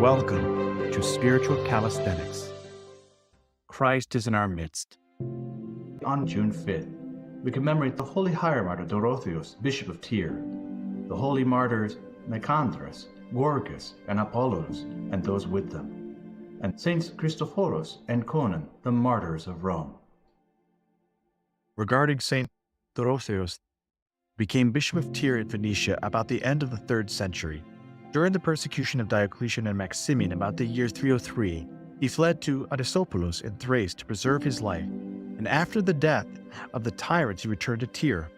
Welcome to Spiritual Calisthenics. Christ is in our midst. On June 5th, we commemorate the Holy Hieromartyr Dorotheus, Bishop of Tyre, the Holy Martyrs Nicandrus, Gorgus and Apollonus, and those with them, and Saints Christophoros and Konon, the Martyrs of Rome. Regarding Saint Dorotheus, became Bishop of Tyre in Phoenicia about the end of the 3rd century. During the persecution of Diocletian and Maximian about the year 303, he fled to Edified in Thrace to preserve his life, and after the death of the tyrants he returned to Tyre.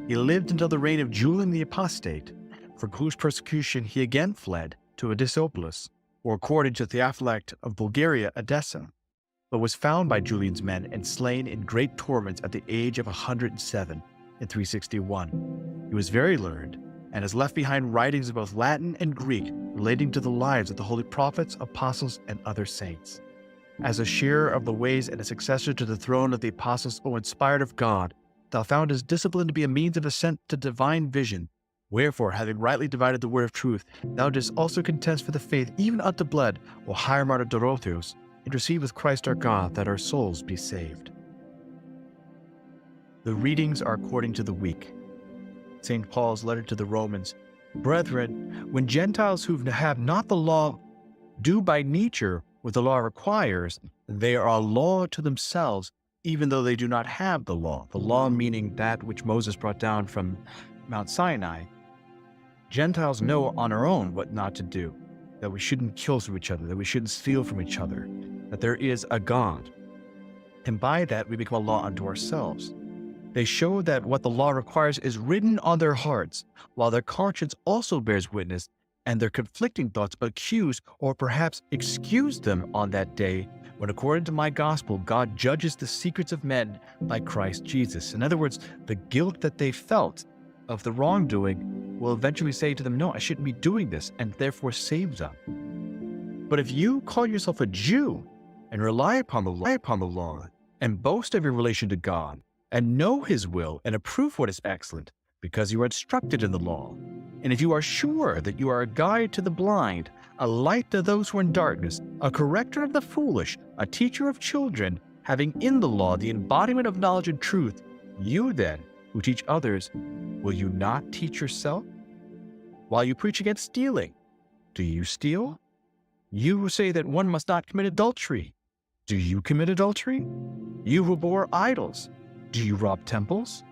He lived until the reign of Julian the Apostate, for whose persecution he again fled to Edified, or according to Theophylact of Bulgaria, Edessa, but was found by Julian's men and slain in great torments at the age of 107 in 361. He was very learned, and has left behind writings in both Latin and Greek relating to the lives of the holy prophets, apostles, and other saints. As a sharer of the ways and a successor to the throne of the apostles, O inspired of God, thou foundest discipline to be a means of ascent to divine vision. Wherefore, having rightly divided the word of truth, thou didst also contest for the faith even unto blood, O Hieromartyr Dorotheus, intercede with Christ our God, that our souls be saved. The readings are according to the week. St. Paul's letter to the Romans, Brethren, when Gentiles who have not the law do by nature what the law requires, they are a law to themselves, even though they do not have the law meaning that which Moses brought down from Mount Sinai. Gentiles know on our own what not to do, that we shouldn't kill from each other, that we shouldn't steal from each other, that there is a God. And by that we become a law unto ourselves. They show that what the law requires is written on their hearts, while their conscience also bears witness, and their conflicting thoughts accuse or perhaps excuse them on that day, when according to my gospel, God judges the secrets of men by Christ Jesus. In other words, the guilt that they felt of the wrongdoing will eventually say to them, no, I shouldn't be doing this, and therefore save them. But if you call yourself a Jew and rely upon the law and boast of your relation to God, and know his will and approve what is excellent, because you are instructed in the law. And if you are sure that you are a guide to the blind, a light to those who are in darkness, a corrector of the foolish, a teacher of children, having in the law the embodiment of knowledge and truth, you then, who teach others, will you not teach yourself? While you preach against stealing, do you steal? You who say that one must not commit adultery, do you commit adultery? You who abhor idols, do you rob temples?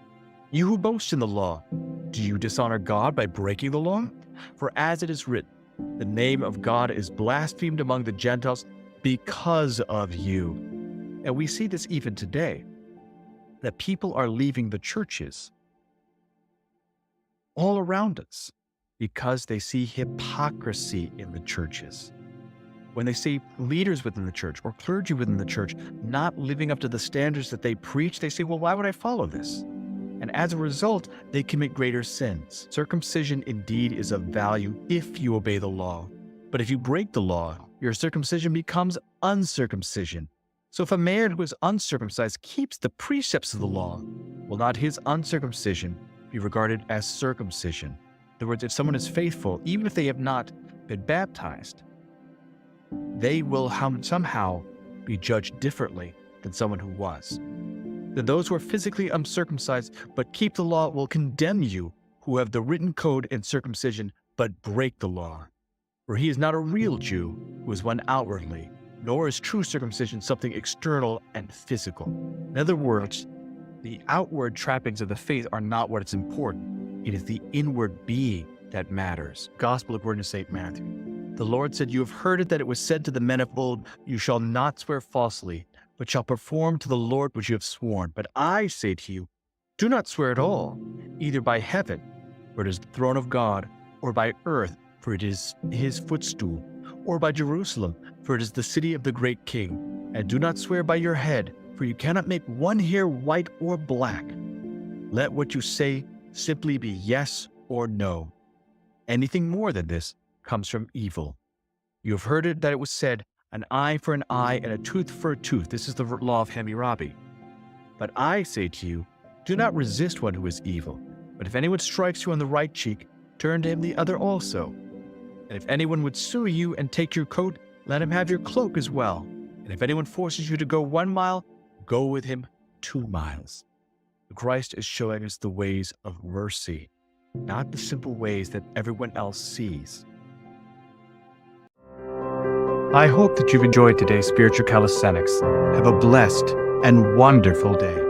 You who boast in the law, do you dishonor God by breaking the law? For as it is written, the name of God is blasphemed among the Gentiles because of you. And we see this even today, that people are leaving the churches all around us because they see hypocrisy in the churches. When they see leaders within the church or clergy within the church not living up to the standards that they preach, they say, well, why would I follow this? And as a result, they commit greater sins. Circumcision indeed is of value if you obey the law. But if you break the law, your circumcision becomes uncircumcision. So if a man who is uncircumcised keeps the precepts of the law, will not his uncircumcision be regarded as circumcision? In other words, if someone is faithful, even if they have not been baptized, they will somehow be judged differently than someone who was. Then those who are physically uncircumcised but keep the law will condemn you, who have the written code and circumcision but break the law. For he is not a real Jew who is one outwardly, nor is true circumcision something external and physical. In other words, the outward trappings of the faith are not what is important. It is the inward being that matters. Gospel according to St. Matthew. The Lord said, you have heard it that it was said to the men of old, you shall not swear falsely, but shall perform to the Lord what you have sworn. But I say to you, do not swear at all, either by heaven, for it is the throne of God, or by earth, for it is his footstool, or by Jerusalem, for it is the city of the great king. And do not swear by your head, for you cannot make one hair white or black. Let what you say simply be yes or no. Anything more than this comes from evil. You have heard it that it was said, an eye for an eye and a tooth for a tooth. This is the law of Hammurabi. But I say to you, do not resist one who is evil. But if anyone strikes you on the right cheek, turn to him the other also. And if anyone would sue you and take your coat, let him have your cloak as well. And if anyone forces you to go 1 mile, go with him 2 miles. Christ is showing us the ways of mercy, not the simple ways that everyone else sees. I hope that you've enjoyed today's Spiritual Calisthenics. Have a blessed and wonderful day.